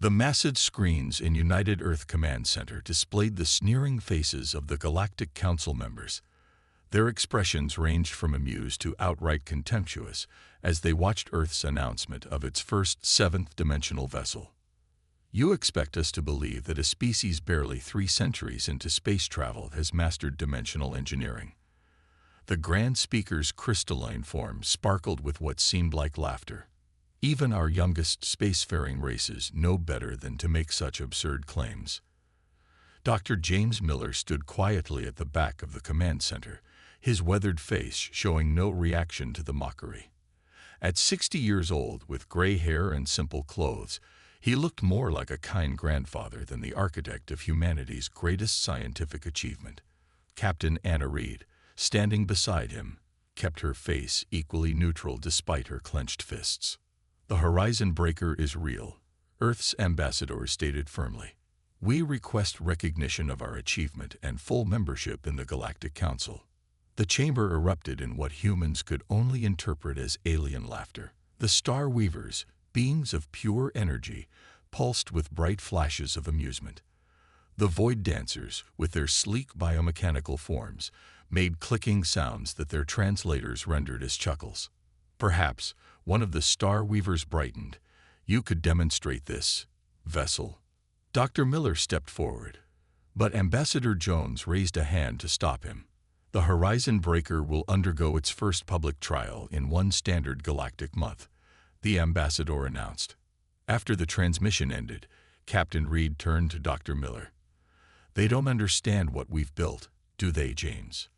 The massive screens in United Earth Command Center displayed the sneering faces of the Galactic Council members. Their expressions ranged from amused to outright contemptuous as they watched Earth's announcement of its first seventh-dimensional vessel. You expect us to believe that a species barely 3 centuries into space travel has mastered dimensional engineering. The Grand Speaker's crystalline form sparkled with what seemed like laughter. Even our youngest spacefaring races know better than to make such absurd claims. Dr. James Miller stood quietly at the back of the command center, his weathered face showing no reaction to the mockery. At 60 years old, with gray hair and simple clothes, he looked more like a kind grandfather than the architect of humanity's greatest scientific achievement. Captain Anna Reed, standing beside him, kept her face equally neutral despite her clenched fists. "The horizon breaker is real," Earth's ambassador stated firmly. "We request recognition of our achievement and full membership in the Galactic Council." The chamber erupted in what humans could only interpret as alien laughter. The Star Weavers, beings of pure energy, pulsed with bright flashes of amusement. The Void Dancers, with their sleek biomechanical forms, made clicking sounds that their translators rendered as chuckles. Perhaps one of the Star Weavers brightened. "You could demonstrate this vessel." Dr. Miller stepped forward, but Ambassador Jones raised a hand to stop him. "The Horizon Breaker will undergo its first public trial in one standard galactic month," the ambassador announced. After the transmission ended, Captain Reed turned to Dr. Miller. "They don't understand what we've built, do they, James?"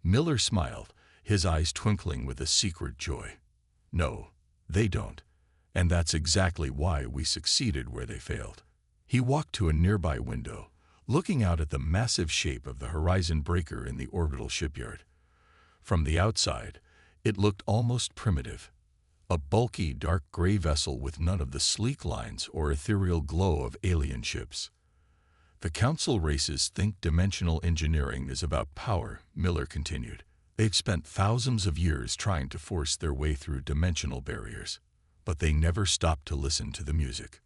Miller smiled, his eyes twinkling with a secret joy. "No, they don't. And that's exactly why we succeeded where they failed." He walked to a nearby window, looking out at the massive shape of the Horizon Breaker in the orbital shipyard. From the outside, it looked almost primitive. A bulky, dark gray vessel with none of the sleek lines or ethereal glow of alien ships. "The Council races think dimensional engineering is about power," Miller continued. "They've spent thousands of years trying to force their way through dimensional barriers, but they never stopped to listen to the music."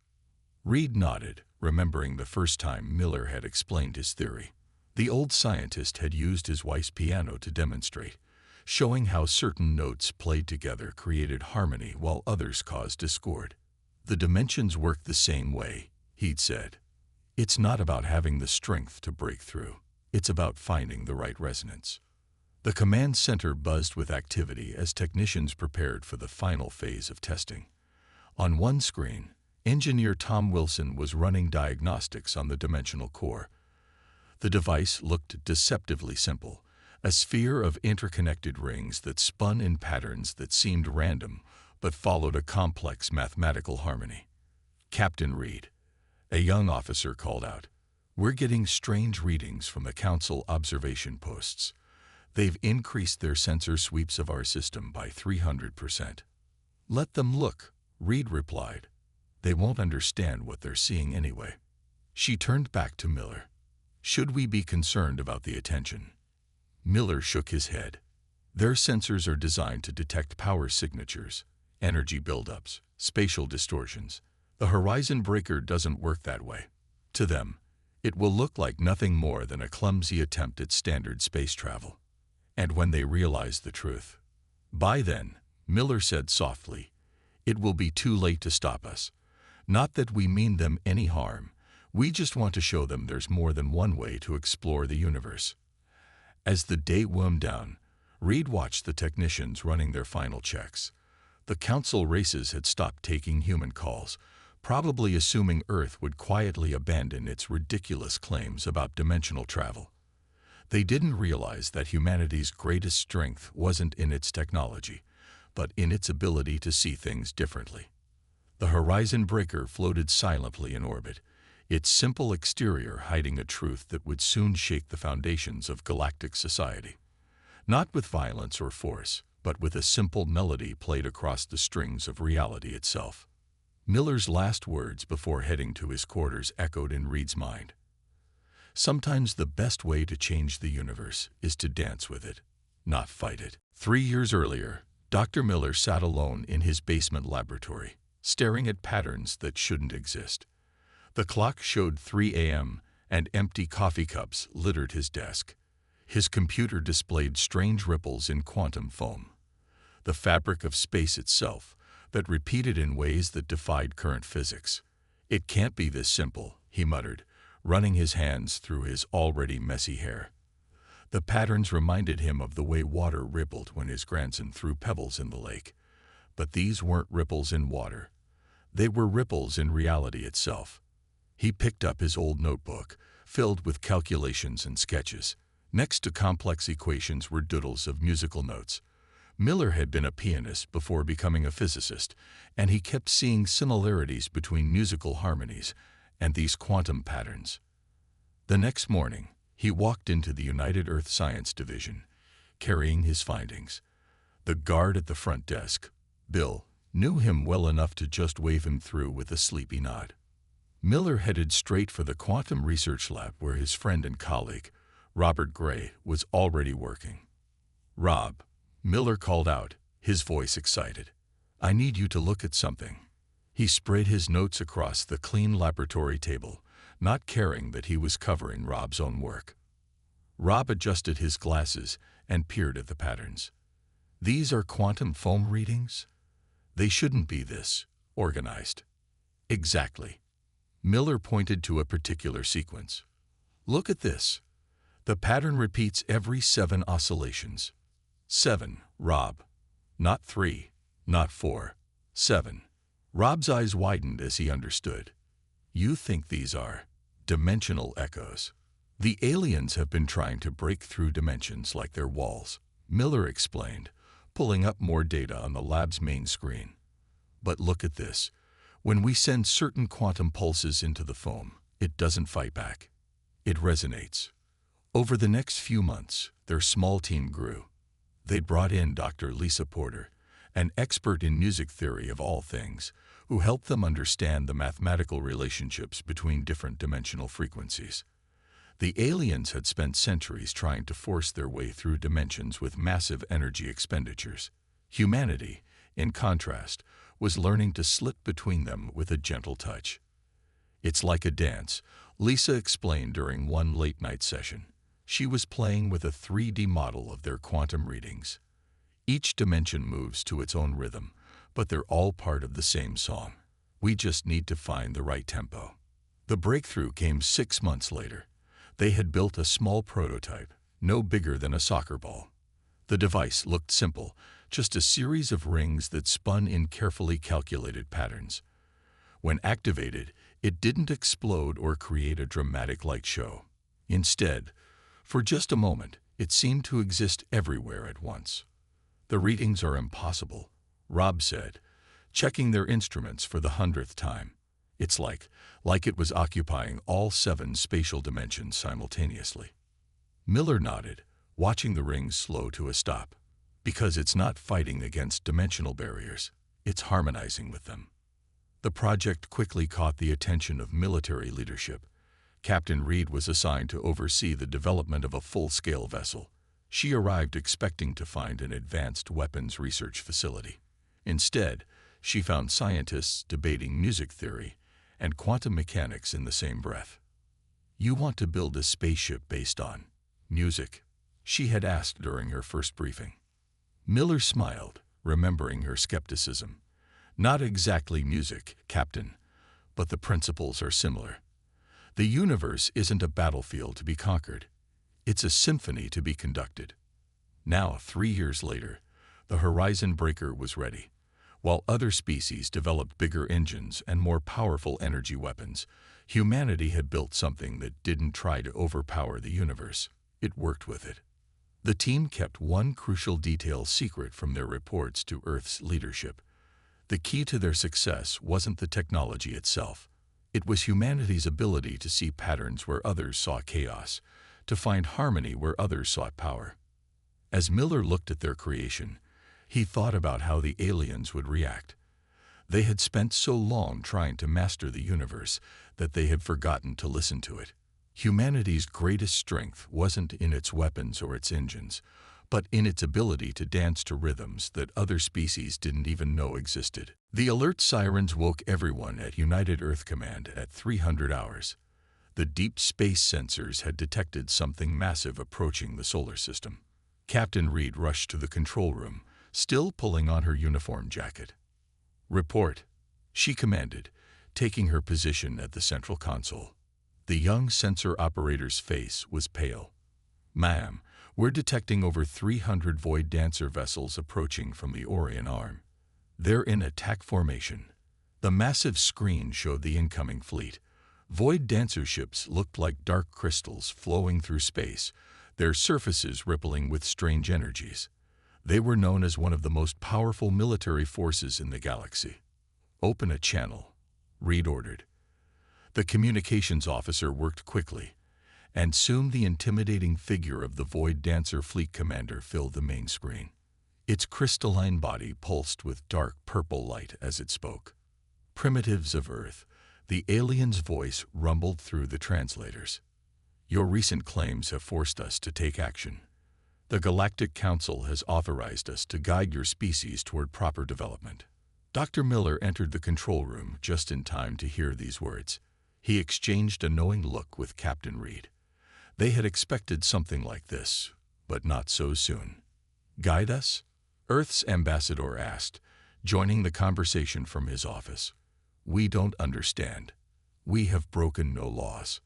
Reed nodded, remembering the first time Miller had explained his theory. The old scientist had used his wife's piano to demonstrate, showing how certain notes played together created harmony while others caused discord. "The dimensions work the same way," he'd said. "It's not about having the strength to break through. It's about finding the right resonance." The command center buzzed with activity as technicians prepared for the final phase of testing. On one screen, engineer Tom Wilson was running diagnostics on the dimensional core. The device looked deceptively simple, a sphere of interconnected rings that spun in patterns that seemed random but followed a complex mathematical harmony. "Captain Reed," a young officer called out, "we're getting strange readings from the Council observation posts. They've increased their sensor sweeps of our system by 300%. "Let them look," Reed replied. "They won't understand what they're seeing anyway." She turned back to Miller. "Should we be concerned about the attention?" Miller shook his head. "Their sensors are designed to detect power signatures, energy buildups, spatial distortions. The Horizon Breaker doesn't work that way. To them, it will look like nothing more than a clumsy attempt at standard space travel. And when they realize the truth, by then," Miller said softly, "it will be too late to stop us. Not that we mean them any harm. We just want to show them there's more than one way to explore the universe." As the day wound down, Reed watched the technicians running their final checks. The Council races had stopped taking human calls, probably assuming Earth would quietly abandon its ridiculous claims about dimensional travel. They didn't realize that humanity's greatest strength wasn't in its technology, but in its ability to see things differently. The Horizon Breaker floated silently in orbit, its simple exterior hiding a truth that would soon shake the foundations of galactic society. Not with violence or force, but with a simple melody played across the strings of reality itself. Miller's last words before heading to his quarters echoed in Reed's mind. "Sometimes the best way to change the universe is to dance with it, not fight it." 3 years earlier, Dr. Miller sat alone in his basement laboratory, staring at patterns that shouldn't exist. The clock showed 3 a.m., and empty coffee cups littered his desk. His computer displayed strange ripples in quantum foam, the fabric of space itself, that repeated in ways that defied current physics. "It can't be this simple," he muttered, running his hands through his already messy hair. The patterns reminded him of the way water rippled when his grandson threw pebbles in the lake. But these weren't ripples in water. They were ripples in reality itself. He picked up his old notebook, filled with calculations and sketches. Next to complex equations were doodles of musical notes. Miller had been a pianist before becoming a physicist, and he kept seeing similarities between musical harmonies and these quantum patterns. The next morning, he walked into the United Earth Science Division, carrying his findings. The guard at the front desk, Bill, knew him well enough to just wave him through with a sleepy nod. Miller headed straight for the quantum research lab where his friend and colleague, Robert Gray, was already working. "Rob," Miller called out, his voice excited. "I need you to look at something." He spread his notes across the clean laboratory table, not caring that he was covering Rob's own work. Rob adjusted his glasses and peered at the patterns. "These are quantum foam readings? They shouldn't be this organized." "Exactly." Miller pointed to a particular sequence. "Look at this. The pattern repeats every 7 oscillations. 7, Rob. Not 3, not 4, 7. Rob's eyes widened as he understood. "You think these are dimensional echoes. The aliens have been trying to break through dimensions like their walls," Miller explained, pulling up more data on the lab's main screen. "But look at this. When we send certain quantum pulses into the foam, it doesn't fight back. It resonates." Over the next few months, their small team grew. They brought in Dr. Lisa Porter, an expert in music theory of all things, who helped them understand the mathematical relationships between different dimensional frequencies. The aliens had spent centuries trying to force their way through dimensions with massive energy expenditures. Humanity, in contrast, was learning to slip between them with a gentle touch. "It's like a dance," Lisa explained during one late-night session. She was playing with a 3D model of their quantum readings. Each dimension moves to its own rhythm, but they're all part of the same song. We just need to find the right tempo. The breakthrough came 6 months later. They had built a small prototype, no bigger than a soccer ball. The device looked simple, just a series of rings that spun in carefully calculated patterns. When activated, it didn't explode or create a dramatic light show. Instead, for just a moment, it seemed to exist everywhere at once. "The readings are impossible," Rob said, checking their instruments for the 100th time. "It's like it was occupying all 7 spatial dimensions simultaneously." Miller nodded, watching the rings slow to a stop. "Because it's not fighting against dimensional barriers, it's harmonizing with them." The project quickly caught the attention of military leadership. Captain Reed was assigned to oversee the development of a full-scale vessel. She arrived expecting to find an advanced weapons research facility. Instead, she found scientists debating music theory and quantum mechanics in the same breath. "You want to build a spaceship based on music?" she had asked during her first briefing. Miller smiled, remembering her skepticism. "Not exactly music, Captain, but the principles are similar. The universe isn't a battlefield to be conquered. It's a symphony to be conducted." Now, 3 years later, the Horizon Breaker was ready. While other species developed bigger engines and more powerful energy weapons, humanity had built something that didn't try to overpower the universe. It worked with it. The team kept one crucial detail secret from their reports to Earth's leadership. The key to their success wasn't the technology itself. It was humanity's ability to see patterns where others saw chaos, to find harmony where others sought power. As Miller looked at their creation, he thought about how the aliens would react. They had spent so long trying to master the universe that they had forgotten to listen to it. Humanity's greatest strength wasn't in its weapons or its engines, but in its ability to dance to rhythms that other species didn't even know existed. The alert sirens woke everyone at United Earth Command at 300 hours. The deep space sensors had detected something massive approaching the solar system. Captain Reed rushed to the control room, still pulling on her uniform jacket. "Report," she commanded, taking her position at the central console. The young sensor operator's face was pale. "Ma'am, we're detecting over 300 Void Dancer vessels approaching from the Orion Arm. They're in attack formation." The massive screen showed the incoming fleet. Void Dancer ships looked like dark crystals flowing through space, their surfaces rippling with strange energies. They were known as one of the most powerful military forces in the galaxy. "Open a channel," Reed ordered. The communications officer worked quickly, and soon the intimidating figure of the Void Dancer fleet commander filled the main screen. Its crystalline body pulsed with dark purple light as it spoke. "Primitives of Earth," the alien's voice rumbled through the translators. "Your recent claims have forced us to take action. The Galactic Council has authorized us to guide your species toward proper development." Dr. Miller entered the control room just in time to hear these words. He exchanged a knowing look with Captain Reed. They had expected something like this, but not so soon. "Guide us?" Earth's ambassador asked, joining the conversation from his office. "We don't understand. We have broken no laws."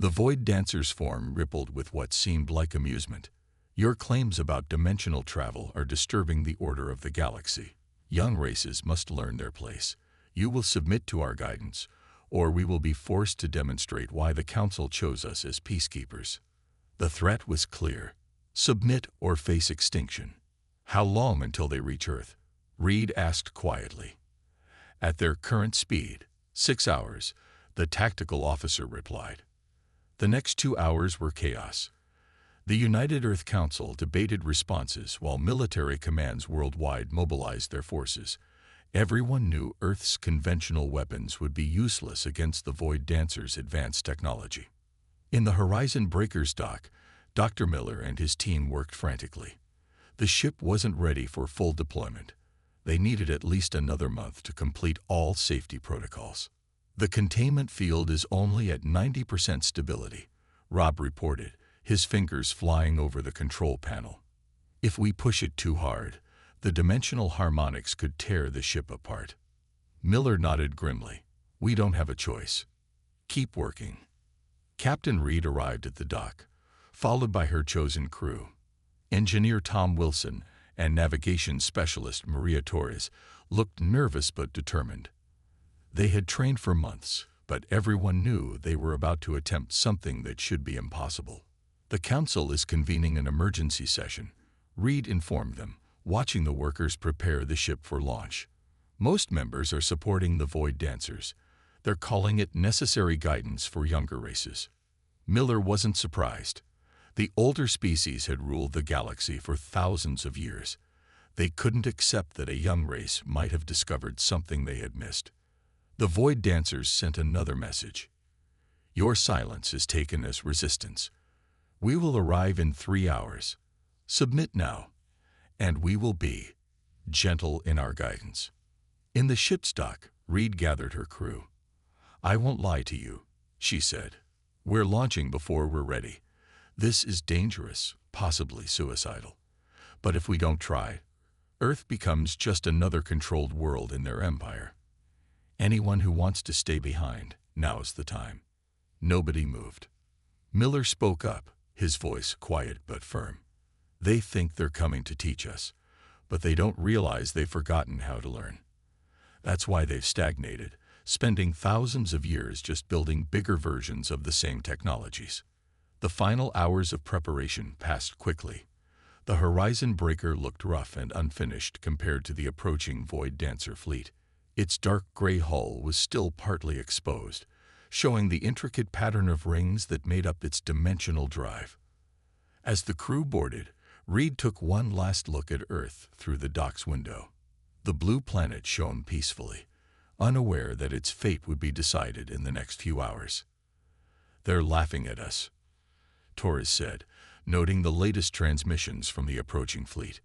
The Void Dancer's form rippled with what seemed like amusement. "Your claims about dimensional travel are disturbing the order of the galaxy. Young races must learn their place. You will submit to our guidance, or we will be forced to demonstrate why the Council chose us as peacekeepers." The threat was clear. Submit or face extinction. "How long until they reach Earth?" Reed asked quietly. "At their current speed, 6 hours," the tactical officer replied. The next 2 hours were chaos. The United Earth Council debated responses while military commands worldwide mobilized their forces. Everyone knew Earth's conventional weapons would be useless against the Void Dancer's advanced technology. In the Horizon Breaker's dock, Dr. Miller and his team worked frantically. The ship wasn't ready for full deployment. They needed at least another month to complete all safety protocols. "The containment field is only at 90% stability," Rob reported, his fingers flying over the control panel. "If we push it too hard, the dimensional harmonics could tear the ship apart." Miller nodded grimly. "We don't have a choice. Keep working." Captain Reed arrived at the dock, followed by her chosen crew. Engineer Tom Wilson and navigation specialist Maria Torres looked nervous but determined. They had trained for months, but everyone knew they were about to attempt something that should be impossible. "The Council is convening an emergency session," Reed informed them, watching the workers prepare the ship for launch. "Most members are supporting the Void Dancers. They're calling it necessary guidance for younger races." Miller wasn't surprised. The older species had ruled the galaxy for thousands of years. They couldn't accept that a young race might have discovered something they had missed. The Void Dancers sent another message. "Your silence is taken as resistance. We will arrive in 3 hours. Submit now, and we will be gentle in our guidance." In the ship's dock, Reed gathered her crew. "I won't lie to you," she said. "We're launching before we're ready. This is dangerous, possibly suicidal. But if we don't try, Earth becomes just another controlled world in their empire. Anyone who wants to stay behind, now's the time." Nobody moved. Miller spoke up, his voice quiet but firm. "They think they're coming to teach us, but they don't realize they've forgotten how to learn. That's why they've stagnated, spending thousands of years just building bigger versions of the same technologies." The final hours of preparation passed quickly. The Horizon Breaker looked rough and unfinished compared to the approaching Void Dancer fleet. Its dark gray hull was still partly exposed, showing the intricate pattern of rings that made up its dimensional drive. As the crew boarded, Reed took one last look at Earth through the dock's window. The blue planet shone peacefully, unaware that its fate would be decided in the next few hours. "They're laughing at us," Torres said, noting the latest transmissions from the approaching fleet.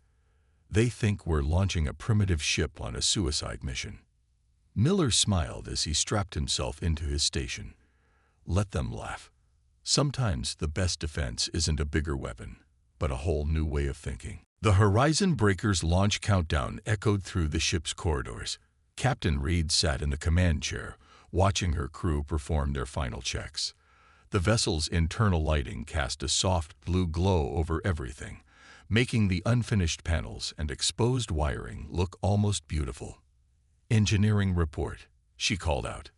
They think we're launching a primitive ship on a suicide mission. Miller smiled as he strapped himself into his station. Let them laugh. Sometimes the best defense isn't a bigger weapon, but a whole new way of thinking. The Horizon Breaker's launch countdown echoed through the ship's corridors. Captain Reed sat in the command chair, watching her crew perform their final checks. The vessel's internal lighting cast a soft blue glow over everything, making the unfinished panels and exposed wiring look almost beautiful. "Engineering report," she called out.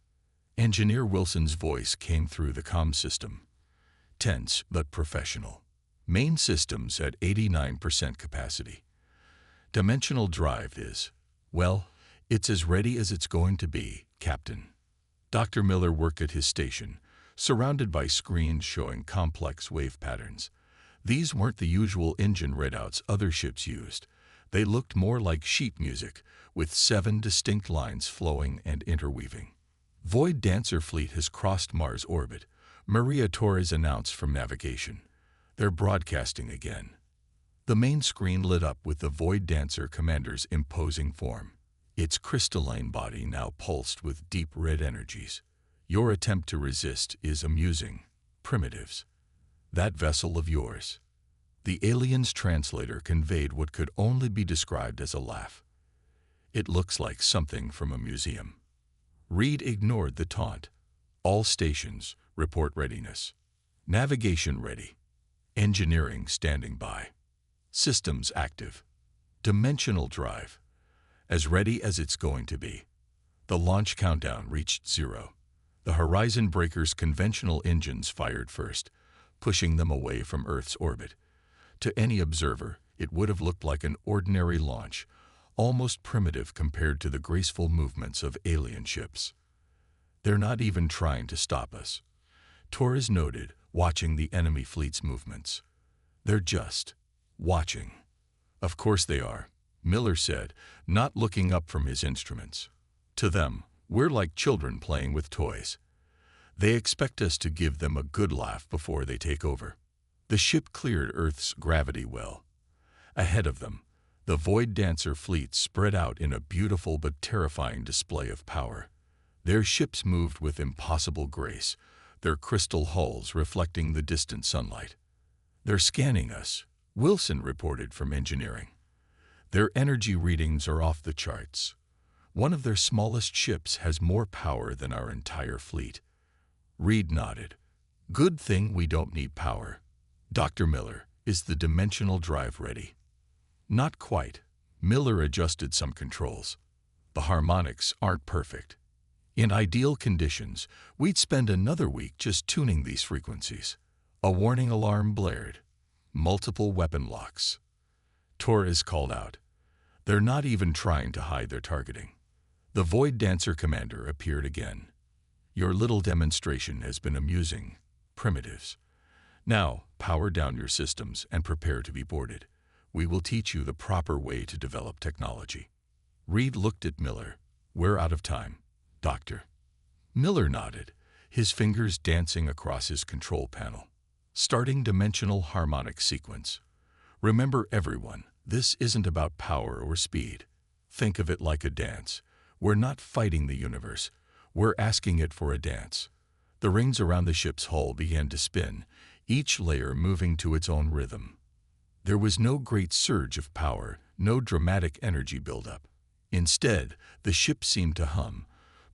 Engineer Wilson's voice came through the comm system. Tense but professional. Main systems at 89% capacity. Dimensional drive is, well, it's as ready as it's going to be, Captain. Dr. Miller worked at his station, surrounded by screens showing complex wave patterns. These weren't the usual engine readouts other ships used. They looked more like sheet music, with 7 distinct lines flowing and interweaving. Void Dancer fleet has crossed Mars orbit, Maria Torres announced from navigation. They're broadcasting again. The main screen lit up with the Void Dancer commander's imposing form. Its crystalline body now pulsed with deep red energies. Your attempt to resist is amusing. Primitives. That vessel of yours. The alien's translator conveyed what could only be described as a laugh. It looks like something from a museum. Reed ignored the taunt. All stations, report readiness. Navigation ready. Engineering standing by. Systems active. Dimensional drive. As ready as it's going to be. The launch countdown reached 0. The Horizon Breaker's conventional engines fired first, pushing them away from Earth's orbit. To any observer, it would have looked like an ordinary launch, almost primitive compared to the graceful movements of alien ships. They're not even trying to stop us, Torres noted, watching the enemy fleet's movements. They're just watching. Of course they are, Miller said, not looking up from his instruments. To them, we're like children playing with toys. They expect us to give them a good laugh before they take over. The ship cleared Earth's gravity well. Ahead of them, the Void Dancer fleet spread out in a beautiful but terrifying display of power. Their ships moved with impossible grace, their crystal hulls reflecting the distant sunlight. They're scanning us, Wilson reported from engineering. Their energy readings are off the charts. One of their smallest ships has more power than our entire fleet. Reed nodded. Good thing we don't need power. Dr. Miller, is the dimensional drive ready? Not quite. Miller adjusted some controls. The harmonics aren't perfect. In ideal conditions, we'd spend another week just tuning these frequencies. A warning alarm blared. Multiple weapon locks. Torres called out. They're not even trying to hide their targeting. The Void Dancer commander appeared again. Your little demonstration has been amusing, primitives. Now, power down your systems and prepare to be boarded. We will teach you the proper way to develop technology. Reed looked at Miller. We're out of time, Doctor. Miller nodded, his fingers dancing across his control panel. Starting dimensional harmonic sequence. Remember everyone, this isn't about power or speed. Think of it like a dance. We're not fighting the universe. We're asking it for a dance. The rings around the ship's hull began to spin, each layer moving to its own rhythm. There was no great surge of power, no dramatic energy buildup. Instead, the ship seemed to hum,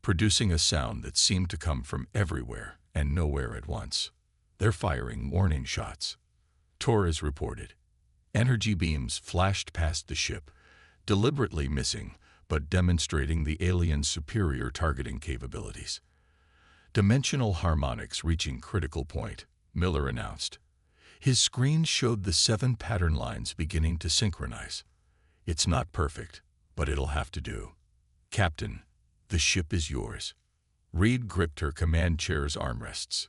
producing a sound that seemed to come from everywhere and nowhere at once. They're firing warning shots, Torres reported. Energy beams flashed past the ship, deliberately missing, but demonstrating the alien's superior targeting capabilities. Dimensional harmonics reaching critical point, Miller announced. His screen showed the 7 pattern lines beginning to synchronize. It's not perfect, but it'll have to do. Captain, the ship is yours. Reed gripped her command chair's armrests.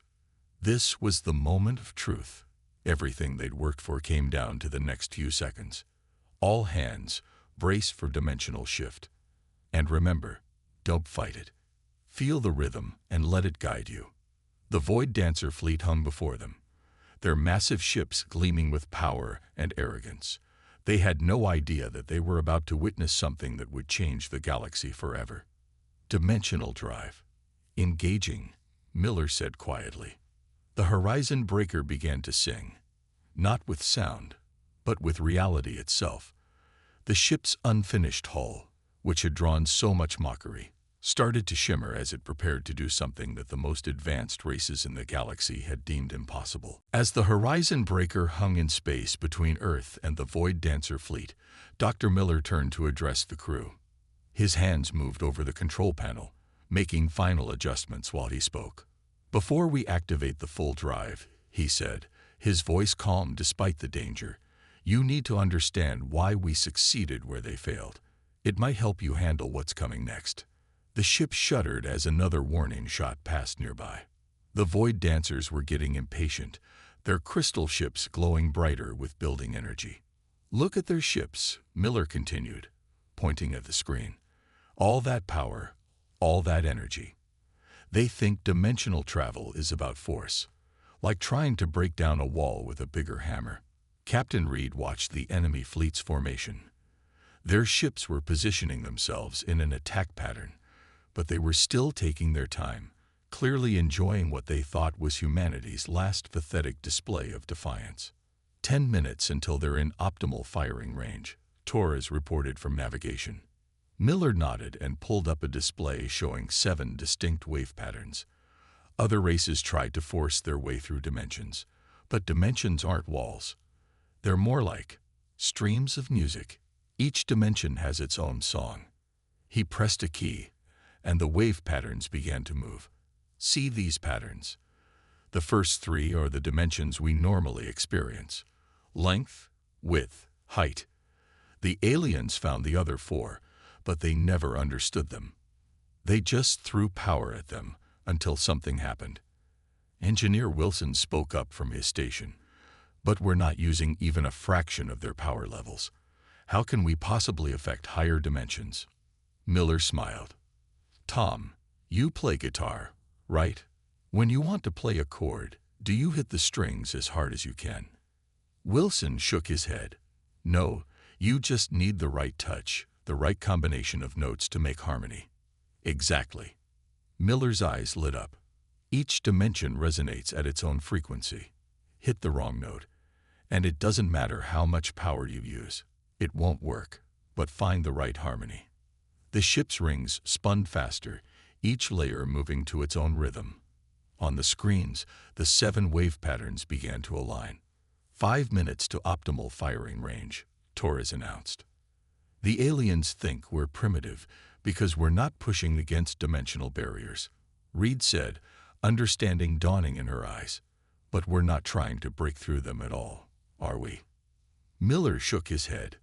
This was the moment of truth. Everything they'd worked for came down to the next few seconds. All hands, brace for dimensional shift. And remember, don't fight it. Feel the rhythm and let it guide you. The Void Dancer fleet hung before them. their massive ships gleaming with power and arrogance. They had no idea that they were about to witness something that would change the galaxy forever. Dimensional drive. Engaging, Miller said quietly. The horizon breaker began to sing, not with sound, but with reality itself. The ship's unfinished hull, which had drawn so much mockery, started to shimmer as it prepared to do something that the most advanced races in the galaxy had deemed impossible. As the horizon breaker hung in space between Earth and the Void Dancer fleet, Dr. Miller turned to address the crew. His hands moved over the control panel, making final adjustments while he spoke. "Before we activate the full drive," he said, his voice calm despite the danger, "you need to understand why we succeeded where they failed. It might help you handle what's coming next." The ship shuddered as another warning shot passed nearby. The Void Dancers were getting impatient, their crystal ships glowing brighter with building energy. "Look at their ships," Miller continued, pointing at the screen. "All that power, all that energy. They think dimensional travel is about force, like trying to break down a wall with a bigger hammer." Captain Reed watched the enemy fleet's formation. Their ships were positioning themselves in an attack pattern, but they were still taking their time, clearly enjoying what they thought was humanity's last pathetic display of defiance. 10 minutes until they're in optimal firing range, Torres reported from navigation. Miller nodded and pulled up a display showing 7 distinct wave patterns. Other races tried to force their way through dimensions, but dimensions aren't walls. They're more like streams of music. Each dimension has its own song. He pressed a key, and the wave patterns began to move. "See these patterns? The first 3 are the dimensions we normally experience: length, width, height. The aliens found the other 4, but they never understood them. They just threw power at them until something happened." Engineer Wilson spoke up from his station. "But we're not using even a fraction of their power levels. How can we possibly affect higher dimensions?" Miller smiled. "Tom, you play guitar, right? When you want to play a chord, do you hit the strings as hard as you can?" Wilson shook his head. "No, you just need the right touch, the right combination of notes to make harmony." "Exactly." Miller's eyes lit up. "Each dimension resonates at its own frequency. Hit the wrong note, and it doesn't matter how much power you use. It won't work, but find the right harmony." The ship's rings spun faster, each layer moving to its own rhythm. On the screens, the 7 wave patterns began to align. 5 minutes to optimal firing range, Torres announced. "The aliens think we're primitive because we're not pushing against dimensional barriers," Reed said, understanding dawning in her eyes. "But we're not trying to break through them at all, are we?" Miller shook his head.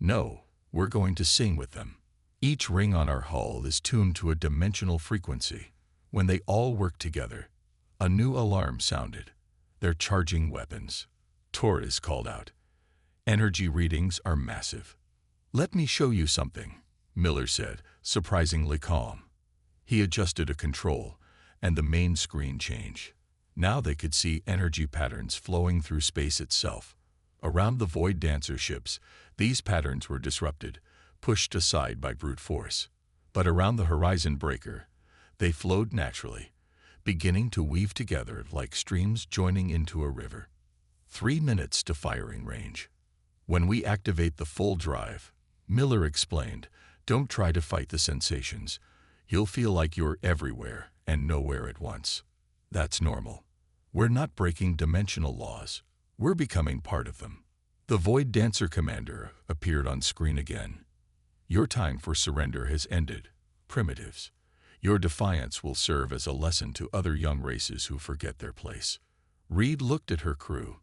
"No, we're going to sing with them. Each ring on our hull is tuned to a dimensional frequency. When they all work together, a new alarm sounded. They're charging weapons," Torres called out. "Energy readings are massive." "Let me show you something," Miller said, surprisingly calm. He adjusted a control, and the main screen changed. Now they could see energy patterns flowing through space itself. Around the Void Dancer ships, these patterns were disrupted, pushed aside by brute force. But around the horizon breaker, they flowed naturally, beginning to weave together like streams joining into a river. 3 minutes to firing range. "When we activate the full drive," Miller explained, "don't try to fight the sensations. You'll feel like you're everywhere and nowhere at once. That's normal. We're not breaking dimensional laws. We're becoming part of them." The Void Dancer commander appeared on screen again. "Your time for surrender has ended, primitives. Your defiance will serve as a lesson to other young races who forget their place." Reed looked at her crew.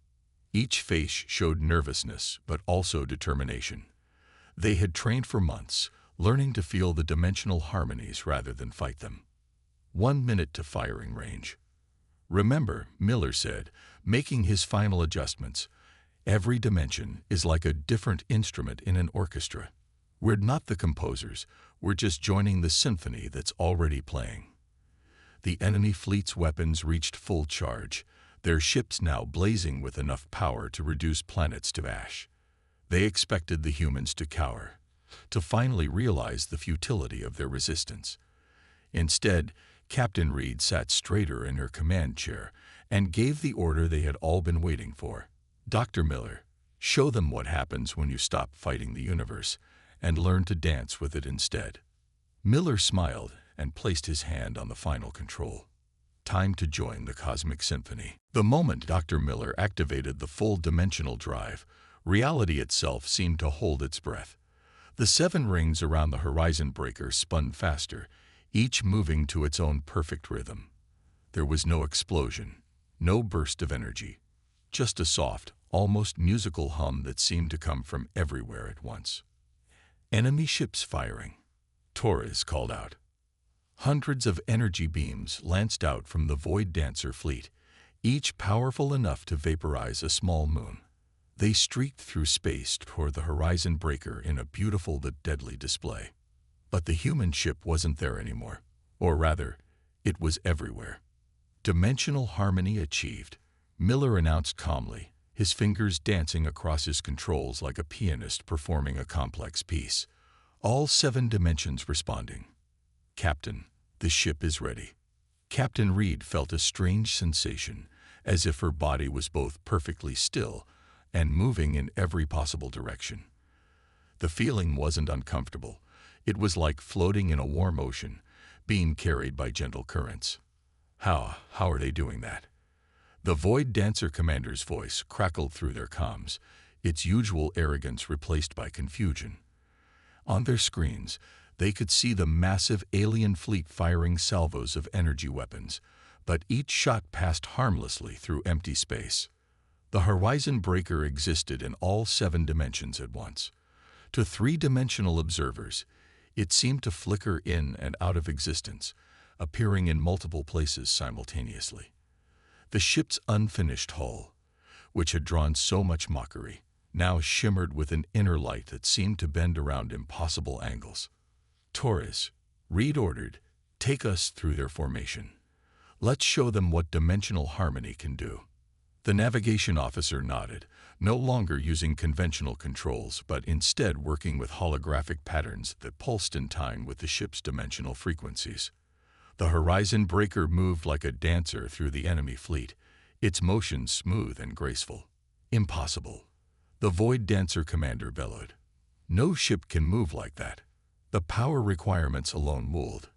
Each face showed nervousness but also determination. They had trained for months, learning to feel the dimensional harmonies rather than fight them. 1 minute to firing range. "Remember," Miller said, making his final adjustments, "every dimension is like a different instrument in an orchestra. We're not the composers, we're just joining the symphony that's already playing." The enemy fleet's weapons reached full charge, their ships now blazing with enough power to reduce planets to ash. They expected the humans to cower, to finally realize the futility of their resistance. Instead, Captain Reed sat straighter in her command chair and gave the order they had all been waiting for. "Dr. Miller, show them what happens when you stop fighting the universe and learn to dance with it instead." Miller smiled and placed his hand on the final control. Time to join the cosmic symphony. The moment Dr. Miller activated the full dimensional drive, reality itself seemed to hold its breath. The 7 rings around the horizon breaker spun faster, each moving to its own perfect rhythm. There was no explosion, no burst of energy, just a soft, almost musical hum that seemed to come from everywhere at once. "Enemy ships firing," Torres called out. Hundreds of energy beams lanced out from the Void Dancer fleet, each powerful enough to vaporize a small moon. They streaked through space toward the horizon breaker in a beautiful but deadly display. But the human ship wasn't there anymore, or rather, it was everywhere. "Dimensional harmony achieved," Miller announced calmly, his fingers dancing across his controls like a pianist performing a complex piece. All 7 dimensions responding. "Captain, the ship is ready." Captain Reed felt a strange sensation, as if her body was both perfectly still and moving in every possible direction. The feeling wasn't uncomfortable. It was like floating in a warm ocean, being carried by gentle currents. How are they doing that?" The Void Dancer commander's voice crackled through their comms, its usual arrogance replaced by confusion. On their screens, they could see the massive alien fleet firing salvos of energy weapons, but each shot passed harmlessly through empty space. The horizon breaker existed in all 7 dimensions at once. To 3-dimensional observers, it seemed to flicker in and out of existence, appearing in multiple places simultaneously. The ship's unfinished hull, which had drawn so much mockery, now shimmered with an inner light that seemed to bend around impossible angles. "Torres," Reed ordered, "take us through their formation. Let's show them what dimensional harmony can do." The navigation officer nodded, no longer using conventional controls, but instead working with holographic patterns that pulsed in time with the ship's dimensional frequencies. The horizon breaker moved like a dancer through the enemy fleet, its motion smooth and graceful. "Impossible," the Void Dancer commander bellowed. "No ship can move like that. The power requirements alone would."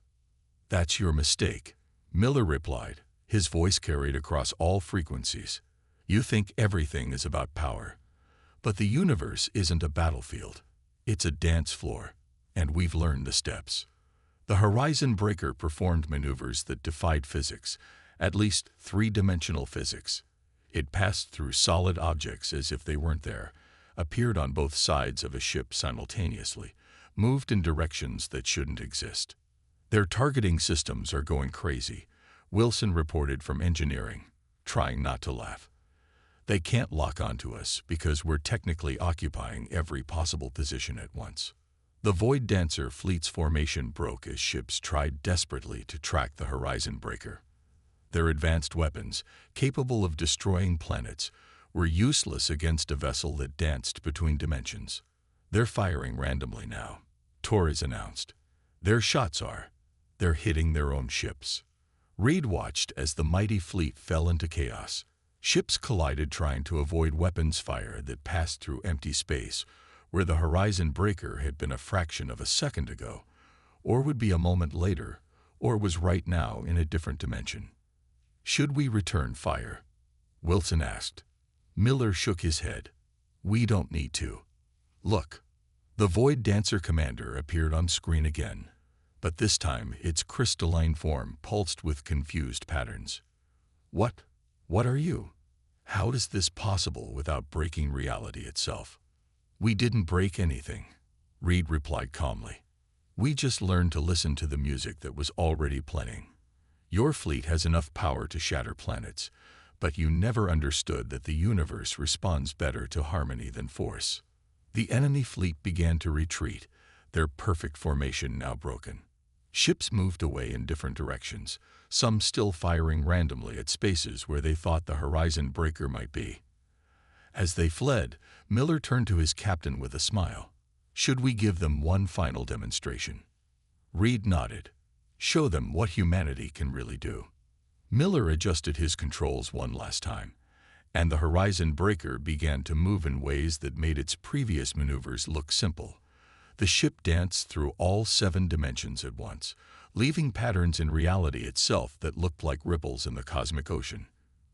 "That's your mistake," Miller replied, his voice carried across all frequencies. "You think everything is about power. But the universe isn't a battlefield. It's a dance floor, and we've learned the steps." The horizon breaker performed maneuvers that defied physics, at least 3-dimensional physics. It passed through solid objects as if they weren't there, appeared on both sides of a ship simultaneously, moved in directions that shouldn't exist. "Their targeting systems are going crazy," Wilson reported from engineering, trying not to laugh. "They can't lock onto us because we're technically occupying every possible position at once." The Void Dancer fleet's formation broke as ships tried desperately to track the horizon breaker. Their advanced weapons, capable of destroying planets, were useless against a vessel that danced between dimensions. "They're firing randomly now," Torres announced. "Their shots are. They're hitting their own ships." Reed watched as the mighty fleet fell into chaos. Ships collided trying to avoid weapons fire that passed through empty space, where the horizon breaker had been a fraction of a second ago, or would be a moment later, or was right now in a different dimension. "Should we return fire?" Wilson asked. Miller shook his head. "We don't need to. Look." The Void Dancer commander appeared on screen again, but this time its crystalline form pulsed with confused patterns. What are you? How is this possible without breaking reality itself?" "We didn't break anything," Reed replied calmly. "We just learned to listen to the music that was already playing. Your fleet has enough power to shatter planets, but you never understood that the universe responds better to harmony than force." The enemy fleet began to retreat, their perfect formation now broken. Ships moved away in different directions, some still firing randomly at spaces where they thought the horizon breaker might be. As they fled, Miller turned to his captain with a smile. "Should we give them one final demonstration?" Reed nodded. "Show them what humanity can really do." Miller adjusted his controls one last time, and the horizon breaker began to move in ways that made its previous maneuvers look simple. The ship danced through all 7 dimensions at once, leaving patterns in reality itself that looked like ripples in the cosmic ocean.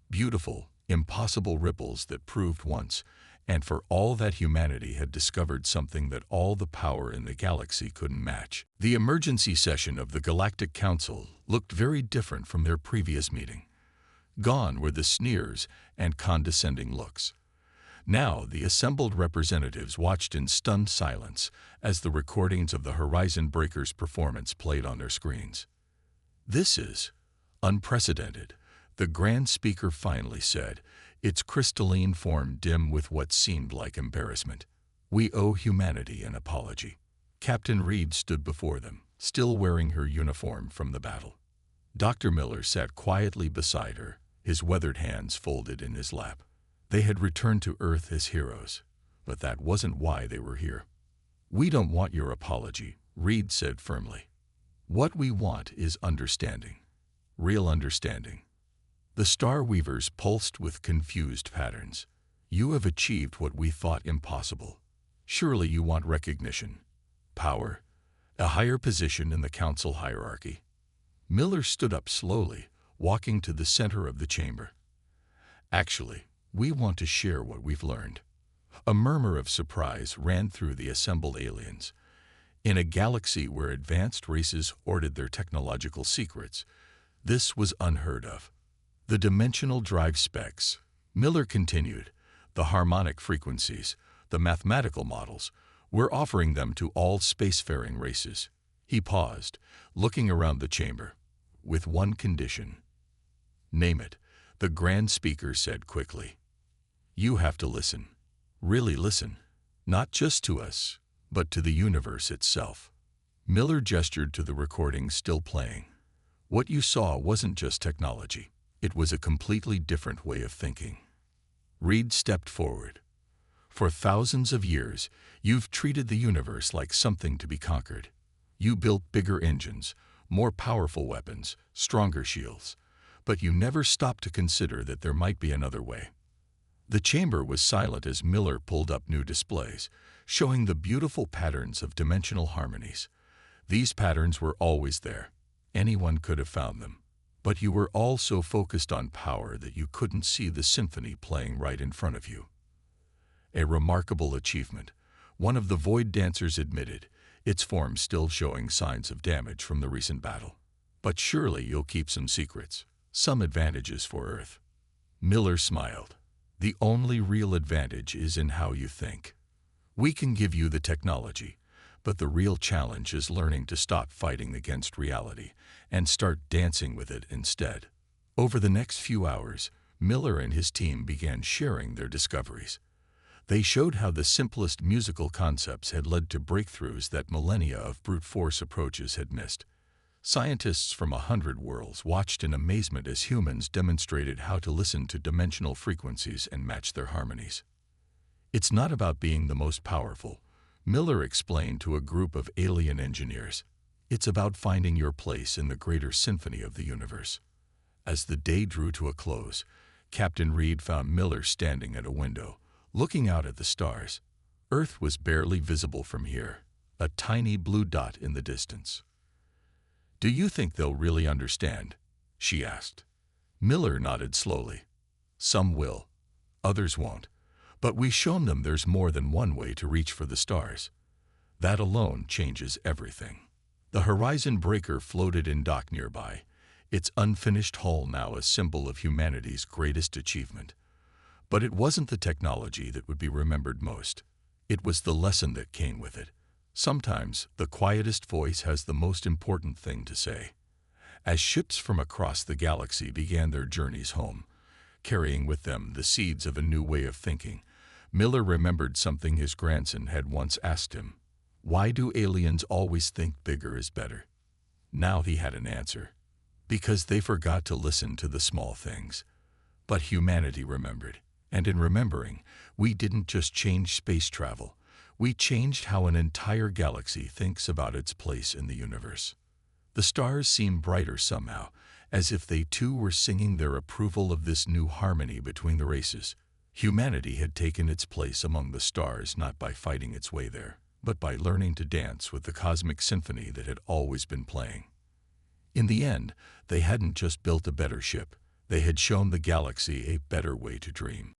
Beautiful, impossible ripples that proved once, and for all that humanity had discovered something that all the power in the galaxy couldn't match. The emergency session of the Galactic Council looked very different from their previous meeting. Gone were the sneers and condescending looks. Now the assembled representatives watched in stunned silence as the recordings of the Horizon Breaker's performance played on their screens. "This is unprecedented," the Grand Speaker finally said, its crystalline form dim with what seemed like embarrassment. "We owe humanity an apology." Captain Reed stood before them, still wearing her uniform from the battle. Dr. Miller sat quietly beside her, his weathered hands folded in his lap. They had returned to Earth as heroes, but that wasn't why they were here. "We don't want your apology," Reed said firmly. "What we want is understanding. Real understanding." The Star Weavers pulsed with confused patterns. "You have achieved what we thought impossible. Surely you want recognition, power, a higher position in the council hierarchy." Miller stood up slowly, walking to the center of the chamber. "Actually, we want to share what we've learned." A murmur of surprise ran through the assembled aliens. In a galaxy where advanced races hoarded their technological secrets, this was unheard of. "The dimensional drive specs," Miller continued, "the harmonic frequencies, the mathematical models, we're offering them to all spacefaring races." He paused, looking around the chamber. "With one condition." "Name it," the Grand Speaker said quickly. "You have to listen. Really listen. Not just to us, but to the universe itself." Miller gestured to the recording still playing. "What you saw wasn't just technology. It was a completely different way of thinking." Reed stepped forward. "For thousands of years, you've treated the universe like something to be conquered. You built bigger engines, more powerful weapons, stronger shields, but you never stopped to consider that there might be another way." The chamber was silent as Miller pulled up new displays, showing the beautiful patterns of dimensional harmonies. These patterns were always there. Anyone could have found them. But you were all so focused on power that you couldn't see the symphony playing right in front of you. "A remarkable achievement," one of the Void Dancers admitted, its form still showing signs of damage from the recent battle. "But surely you'll keep some secrets, some advantages for Earth." Miller smiled. "The only real advantage is in how you think. We can give you the technology, but the real challenge is learning to stop fighting against reality and start dancing with it instead." Over the next few hours, Miller and his team began sharing their discoveries. They showed how the simplest musical concepts had led to breakthroughs that millennia of brute force approaches had missed. Scientists from 100 worlds watched in amazement as humans demonstrated how to listen to dimensional frequencies and match their harmonies. "It's not about being the most powerful," Miller explained to a group of alien engineers. "It's about finding your place in the greater symphony of the universe." As the day drew to a close, Captain Reed found Miller standing at a window, looking out at the stars. Earth was barely visible from here, a tiny blue dot in the distance. "Do you think they'll really understand?" she asked. Miller nodded slowly. "Some will, others won't. But we've shown them there's more than one way to reach for the stars. That alone changes everything." The Horizon Breaker floated in dock nearby, its unfinished hull now a symbol of humanity's greatest achievement. But it wasn't the technology that would be remembered most. It was the lesson that came with it. Sometimes the quietest voice has the most important thing to say. As ships from across the galaxy began their journeys home, carrying with them the seeds of a new way of thinking, Miller remembered something his grandson had once asked him. "Why do aliens always think bigger is better?" Now he had an answer. Because they forgot to listen to the small things. But humanity remembered. And in remembering, we didn't just change space travel. We changed how an entire galaxy thinks about its place in the universe. The stars seemed brighter somehow, as if they too were singing their approval of this new harmony between the races. Humanity had taken its place among the stars not by fighting its way there, but by learning to dance with the cosmic symphony that had always been playing. In the end, they hadn't just built a better ship, they had shown the galaxy a better way to dream.